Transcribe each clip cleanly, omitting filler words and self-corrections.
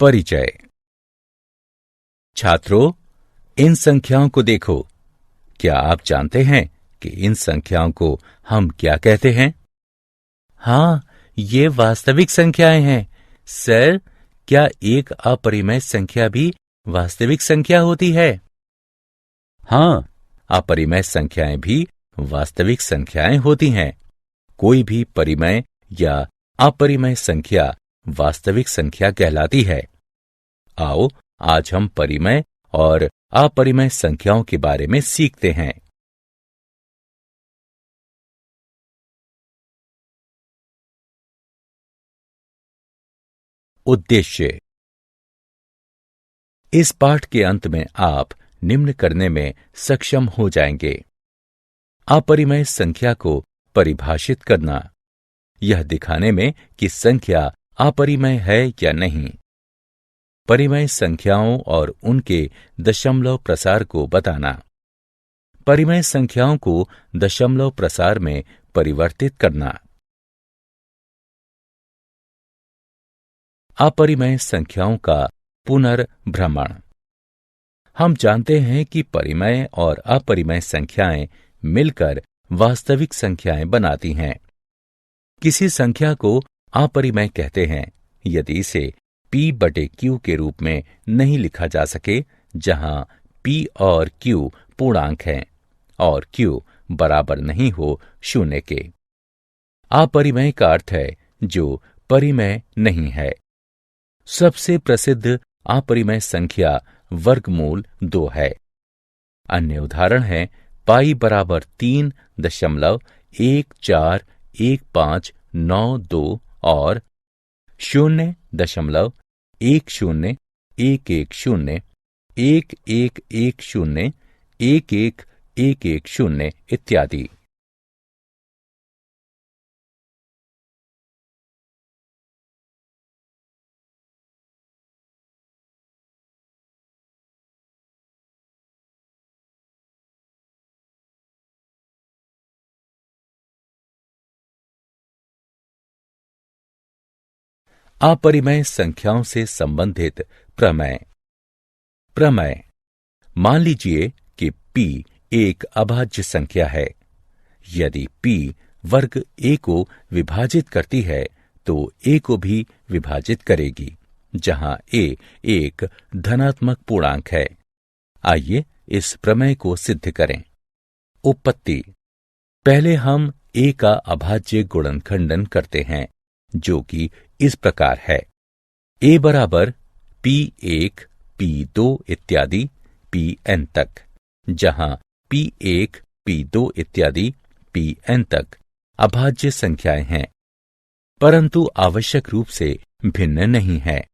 परिचय। छात्रों, इन संख्याओं को देखो। क्या आप जानते हैं कि इन संख्याओं को हम क्या कहते हैं? हाँ, ये वास्तविक संख्याएं हैं। सर, क्या एक अपरिमेय संख्या भी वास्तविक संख्या होती है? हाँ, अपरिमेय संख्याएं भी वास्तविक संख्याएं होती हैं। कोई भी परिमेय या अपरिमेय संख्या वास्तविक संख्या कहलाती है। आओ, आज हम परिमेय और अपरिमेय संख्याओं के बारे में सीखते हैं। उद्देश्य। इस पाठ के अंत में आप निम्न करने में सक्षम हो जाएंगे। अपरिमेय संख्या को परिभाषित करना, यह दिखाने में कि संख्या अपरिमेय है या नहीं। परिमेय संख्याओं और उनके दशमलव प्रसार को बताना। परिमेय संख्याओं को दशमलव प्रसार में परिवर्तित करना। अपरिमेय संख्याओं का पुनर्भ्रमण। हम जानते हैं कि परिमेय और अपरिमेय संख्याएं मिलकर वास्तविक संख्याएं बनाती हैं। किसी संख्या को अपरिमेय कहते हैं यदि इसे p/q के रूप में नहीं लिखा जा सके, जहां p और q पूर्णांक हैं और q बराबर नहीं हो 0 के। अपरिमेय का अर्थ है जो परिमेय नहीं है। सबसे प्रसिद्ध अपरिमेय संख्या वर्गमूल 2 है। अन्य उदाहरण है पाई बराबर 3.141592 और 0.111011101110 इत्यादि। अपरिमेय संख्याओं से संबंधित प्रमेय। प्रमेय। मान लीजिए कि p एक अभाज्य संख्या है। यदि p वर्ग a को विभाजित करती है तो a को भी विभाजित करेगी, जहां a एक धनात्मक पूर्णांक है। आइए इस प्रमेय को सिद्ध करें। उत्पत्ति। पहले हम a का अभाज्य गुणनखंडन करते हैं, जो कि इस प्रकार है। a बराबर p1, p2 इत्यादि pn तक, जहां p1, p2 इत्यादि pn तक अभाज्य संख्याएं हैं, परंतु आवश्यक रूप से भिन्न नहीं है।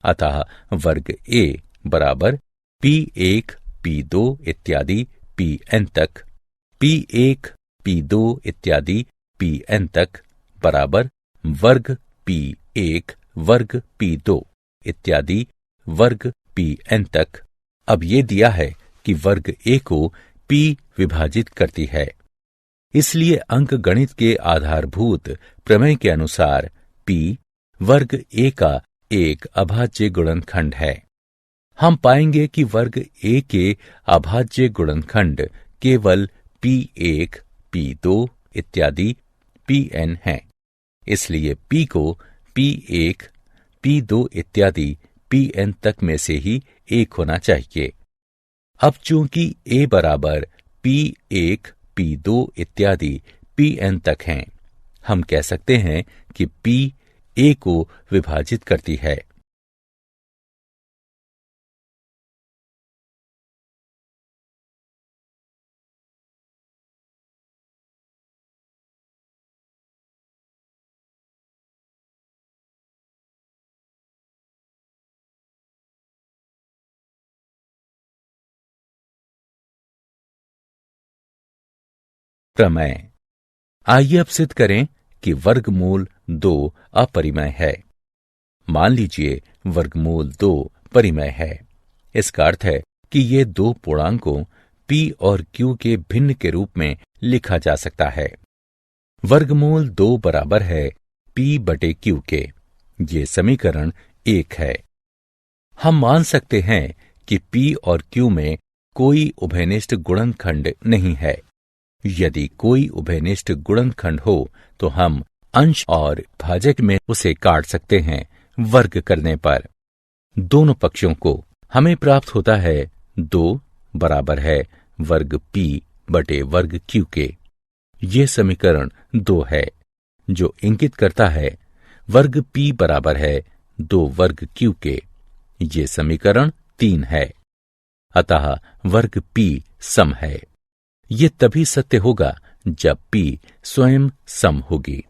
अतः वर्ग a बराबर p1, p2 इत्यादि pn तक, p1, p2 इत्यादि pn तक बराबर वर्ग p1 वर्ग p2 इत्यादि वर्ग pn तक। अब ये दिया है कि वर्ग a को p विभाजित करती है, इसलिए अंकगणित के आधारभूत प्रमेय के अनुसार p वर्ग a का एक अभाज्य गुणनखंड है। हम पाएंगे कि वर्ग a के अभाज्य गुणनखंड केवल p1, p2 इत्यादि pn हैं। इसलिए p को p1, p2 इत्यादि pn तक में से ही एक होना चाहिए। अब चूंकि a बराबर p1, p2 इत्यादि pn तक हैं, हम कह सकते हैं कि p a को विभाजित करती है। प्रमेय। आइए अब सिद्ध करें कि वर्गमूल 2 अपरिमेय है। मान लीजिए वर्गमूल 2 परिमेय है। इसका अर्थ है कि ये दो पूर्णांकों p और q के भिन्न के रूप में लिखा जा सकता है। वर्गमूल 2 बराबर है p/q के। ये समीकरण 1 है। हम मान सकते हैं कि P और Q में कोई उभयनिष्ठ गुणनखंड नहीं है। यदि कोई उभयनिष्ठ गुणनखंड हो तो हम अंश और भाजक में उसे काट सकते हैं वर्ग करने पर। दोनों पक्षों को हमें प्राप्त होता है 2 बराबर है वर्ग P बटे वर्ग Q के। ये समीकरण 2 है, जो इंगित करता है वर्ग P बराबर है 2 वर्ग Q के। ये समीकरण 3 है। अतः वर्ग P सम है। ये तभी सत्य होगा जब P स्वयं सम होगी,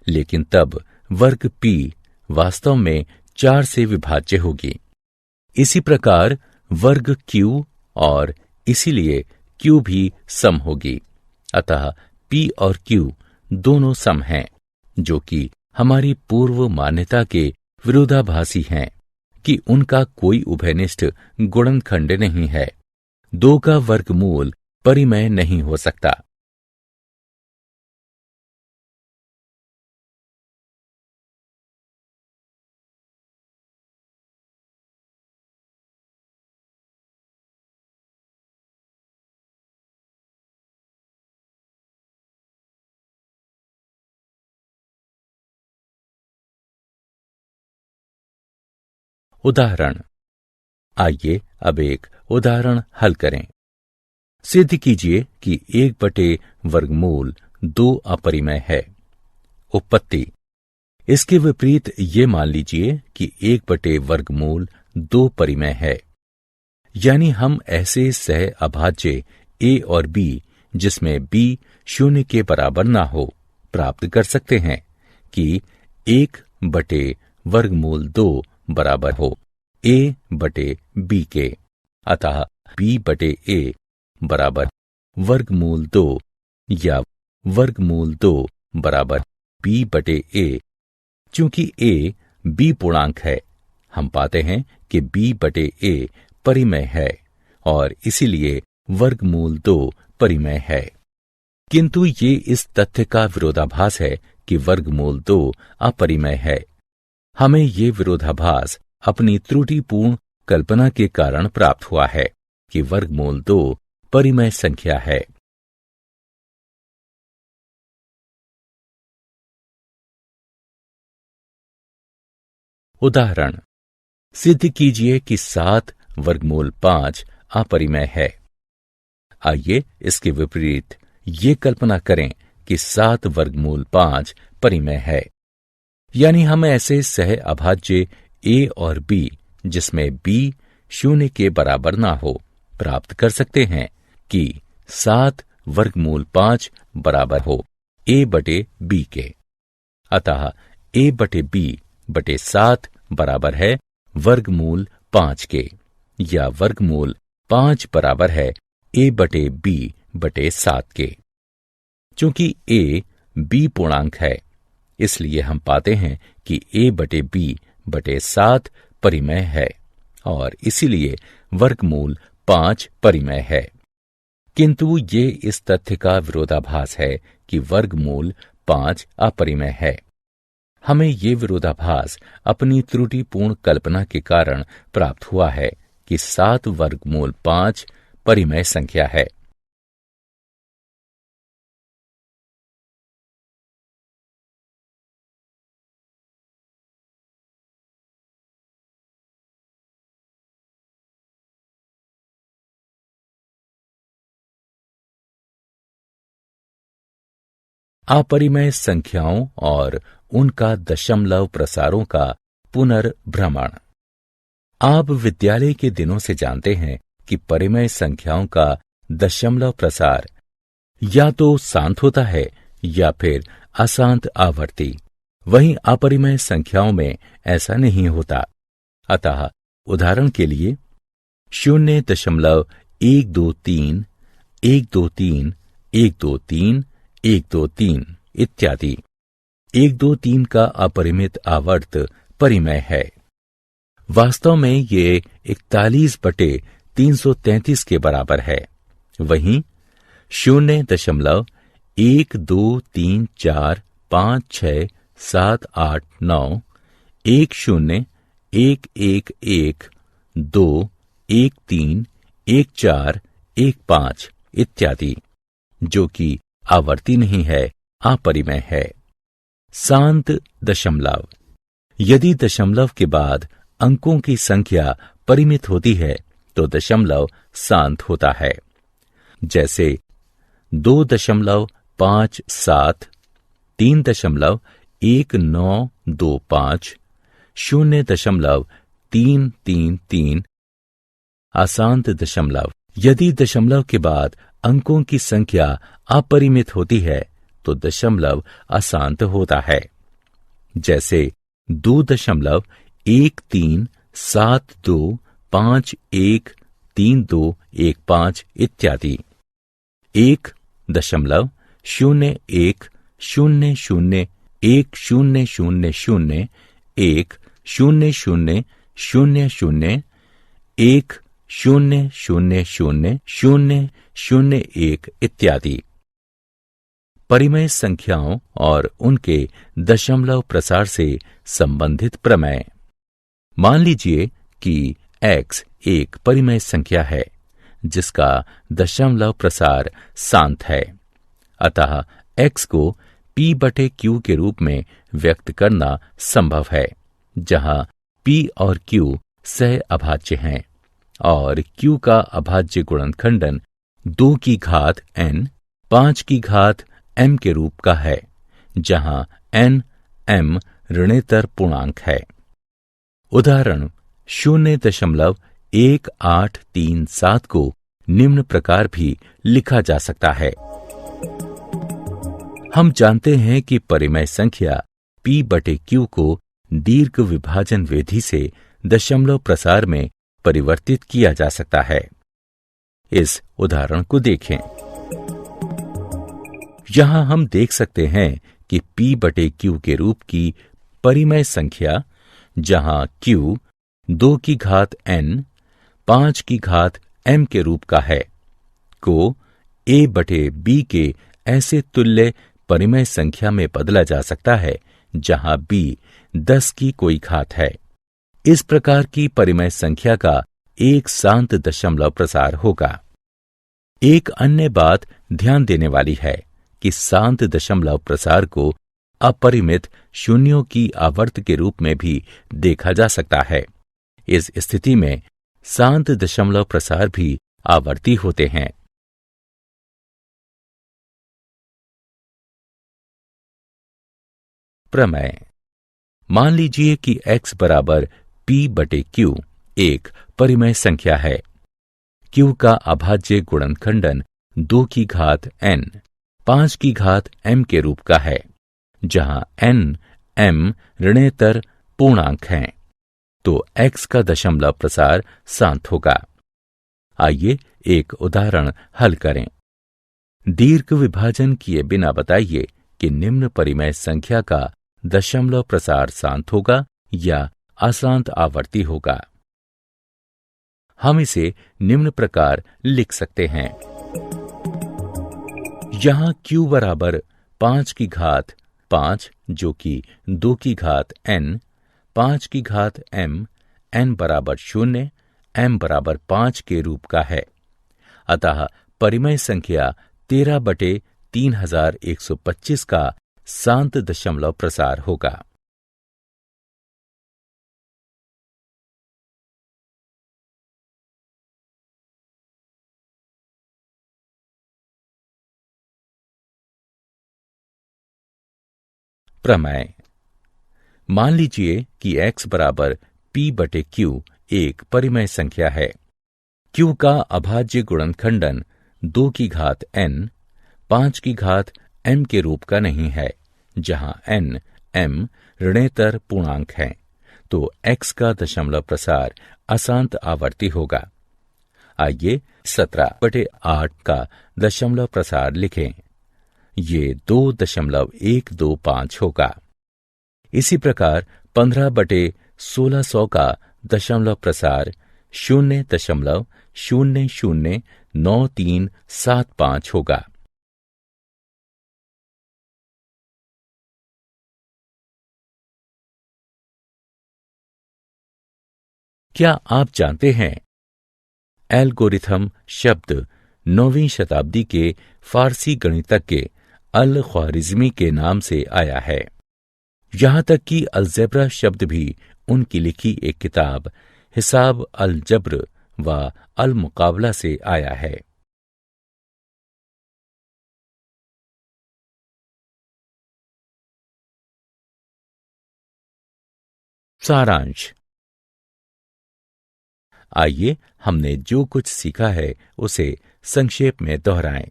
लेकिन तब वर्ग P वास्तव में 4 से विभाज्य होगी। इसी प्रकार वर्ग Q और इसीलिए Q भी सम होगी। अतः P और Q दोनों सम हैं, जो कि हमारी पूर्व मान्यता के विरोधाभासी हैं कि उनका कोई उभयनिष्ठ गुणनखंड नहीं है। 2 का वर्गमूल परिमेय नहीं हो सकता। उदाहरण। आइए अब एक उदाहरण हल करें। सिद्ध कीजिए कि 1 बटे वर्गमूल 2 अपरिमेय है। उत्पत्ति। इसके विपरीत ये मान लीजिए कि 1 बटे वर्गमूल 2 परिमेय है। यानी हम ऐसे सह अभाज्य a और b, जिसमें b 0 के बराबर ना हो, प्राप्त कर सकते हैं कि 1 बटे वर्गमूल 2 बराबर हो a बटे b के। अतः b बटे a बराबर वर्गमूल 2 या वर्गमूल 2 बराबर b बटे a। चूंकि a b पूर्णांक है, हम पाते हैं कि b बटे a परिमेय है और इसीलिए वर्गमूल 2 परिमेय है। किंतु ये इस तथ्य का विरोधाभास है कि वर्गमूल 2 अपरिमेय है। हमें ये विरोधाभास अपनी त्रुटिपूर्ण कल्पना के कारण प्राप्त हुआ है कि वर्गमूल 2 परिमेय संख्या है। उदाहरण। सिद्ध कीजिए कि 7 वर्गमूल 5 अपरिमेय है। आइए इसके विपरीत ये कल्पना करें कि 7 वर्गमूल 5 परिमेय है। यानी हम ऐसे सह अभाज्य a और b, जिसमें b 0 के बराबर ना हो, प्राप्त कर सकते हैं कि 7 वर्गमूल 5 बराबर हो a बटे b के। अतः a बटे b बटे 7 बराबर है वर्गमूल 5 के, या वर्गमूल 5 बराबर है a बटे b बटे 7 के। चूंकि a b पूर्णांक है, इसलिए हम पाते हैं कि a बटे b बटे 7 परिमेय है और इसीलिए वर्गमूल 5 परिमेय है। किंतु ये इस तथ्य का विरोधाभास है कि वर्गमूल 5 अपरिमेय है। हमें ये विरोधाभास अपनी त्रुटिपूर्ण कल्पना के कारण प्राप्त हुआ है कि 7 वर्गमूल 5 परिमेय संख्या है। अपरिमेय संख्याओं और उनका दशमलव प्रसारों का पुनर्भ्रमण। आप विद्यालय के दिनों से जानते हैं कि परिमेय संख्याओं का दशमलव प्रसार या तो शांत होता है या फिर अशांत आवर्ती। वहीं अपरिमेय संख्याओं में ऐसा नहीं होता। अतः उदाहरण के लिए 0.123, 123, 123, 123 इत्यादि। 123 का अपरिमित आवर्त परिमेय है। वास्तव में ये 41/333 के बराबर है। वहीं 0.123456789 101111 2, 1, 3, 1, 4, 1, 5 इत्यादि, जो कि आवर्ती नहीं है, अपरिमेय है। शांत दशमलव। यदि दशमलव के बाद अंकों की संख्या परिमित होती है तो दशमलव शांत होता है। जैसे 2.57, 3.1925, 0.333 अशांत दशमलव। यदि दशमलव के बाद अंकों की संख्या अपरिमित होती है तो दशमलव अशांत होता है। जैसे 2.1372513215 इत्यादि। 1.01001001000 1000001 इत्यादि। परिमेय संख्याओं और उनके दशमलव प्रसार से संबंधित प्रमेय। मान लीजिए कि x एक परिमेय संख्या है जिसका दशमलव प्रसार शांत है। अतः x को p/q के रूप में व्यक्त करना संभव है, जहां p और q सह अभाज्य हैं और q का अभाज्य गुणनखंडन 2 की घात n 5 की घात m के रूप का है, जहां n m ऋणेतर पूर्णांक है। उदाहरण 0.1837 को निम्न प्रकार भी लिखा जा सकता है। हम जानते हैं कि परिमेय संख्या p/q को दीर्घ विभाजन विधि से दशमलव प्रसार में परिवर्तित किया जा सकता है। इस उदाहरण को देखें। यहां हम देख सकते हैं कि p/q के रूप की परिमेय संख्या, जहां q 2 की घात n 5 की घात m के रूप का है, को a/b के ऐसे तुल्य परिमेय संख्या में बदला जा सकता है जहां b 10 की कोई घात है। इस प्रकार की परिमेय संख्या का एक शांत दशमलव प्रसार होगा। एक अन्य बात ध्यान देने वाली है कि शांत दशमलव प्रसार को अपरिमित शून्यों की आवर्त के रूप में भी देखा जा सकता है। इस स्थिति में शांत दशमलव प्रसार भी आवर्ती होते हैं। प्रमेय। मान लीजिए कि x बराबर p/q एक परिमेय संख्या है। q का अभाज्य गुणनखंडन 2 की घात n 5 की घात m के रूप का है, जहां n m ऋणेतर पूर्णांक हैं, तो x का दशमलव प्रसार शांत होगा। आइए एक उदाहरण हल करें। दीर्घ विभाजन किए बिना बताइए कि निम्न परिमेय संख्या का दशमलव प्रसार शांत होगा या अशांत आवर्ती होगा। हम इसे निम्न प्रकार लिख सकते हैं। यहां q बराबर 5 की घात 5 जो कि 2 की घात n 5 की घात m n बराबर 0 m बराबर 5 के रूप का है। अतः परिमेय संख्या 13/3125 का शांत दशमलव प्रसार होगा। प्रमेय। मान लीजिए कि x बराबर p/q एक परिमेय संख्या है। q का अभाज्य गुणनखंडन 2 की घात n 5 की घात m के रूप का नहीं है, जहां n m ऋणेतर पूर्णांक हैं, तो x का दशमलव प्रसार अशांत आवर्ती होगा। आइए 17/8 का दशमलव प्रसार लिखें। ये 2.125 होगा। इसी प्रकार 15/1600 का दशमलव प्रसार 0.009375 होगा। क्या आप जानते हैं, एल्गोरिथम शब्द 9वीं शताब्दी के फारसी गणितज्ञ अल ख्वारिज़मी के नाम से आया है। यहां तक कि अलजेब्रा शब्द भी उनकी लिखी एक किताब हिसाब अल जब्र व अल मुकाबला से आया है। सारांश। आइए हमने जो कुछ सीखा है उसे संक्षेप में दोहराएं।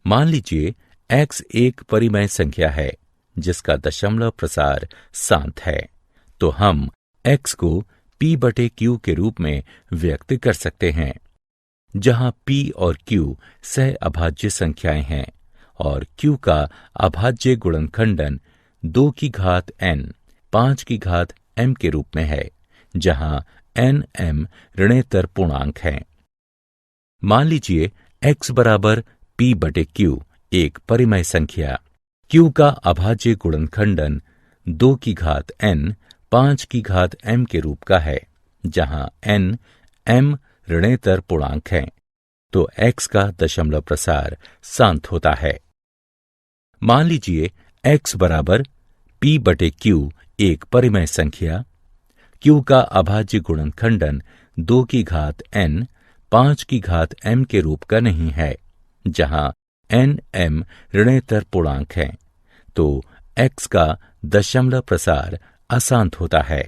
मान लीजिए x एक परिमेय संख्या है जिसका दशमलव प्रसार शांत है, तो हम x को p/q के रूप में व्यक्त कर सकते हैं, जहां p और q सह अभाज्य संख्याएं हैं और q का अभाज्य गुणनखंडन 2 की घात n 5 की घात m के रूप में है, जहां n m ऋणेतर पूर्णांक हैं। मान लीजिए x बराबर p/q एक परिमेय संख्या q का अभाज्य गुणनखंडन 2 की घात n 5 की घात m के रूप का है, जहां n m ऋणेतर पूर्णांक हैं, तो x का दशमलव प्रसार शांत होता है। मान लीजिए x बराबर p/q एक परिमेय संख्या q का अभाज्य गुणनखंडन 2 की घात n 5 की घात m के रूप का नहीं है, जहां n m ऋणेतर पूर्णांक हैं, तो x का दशमलव प्रसार अशांत होता है।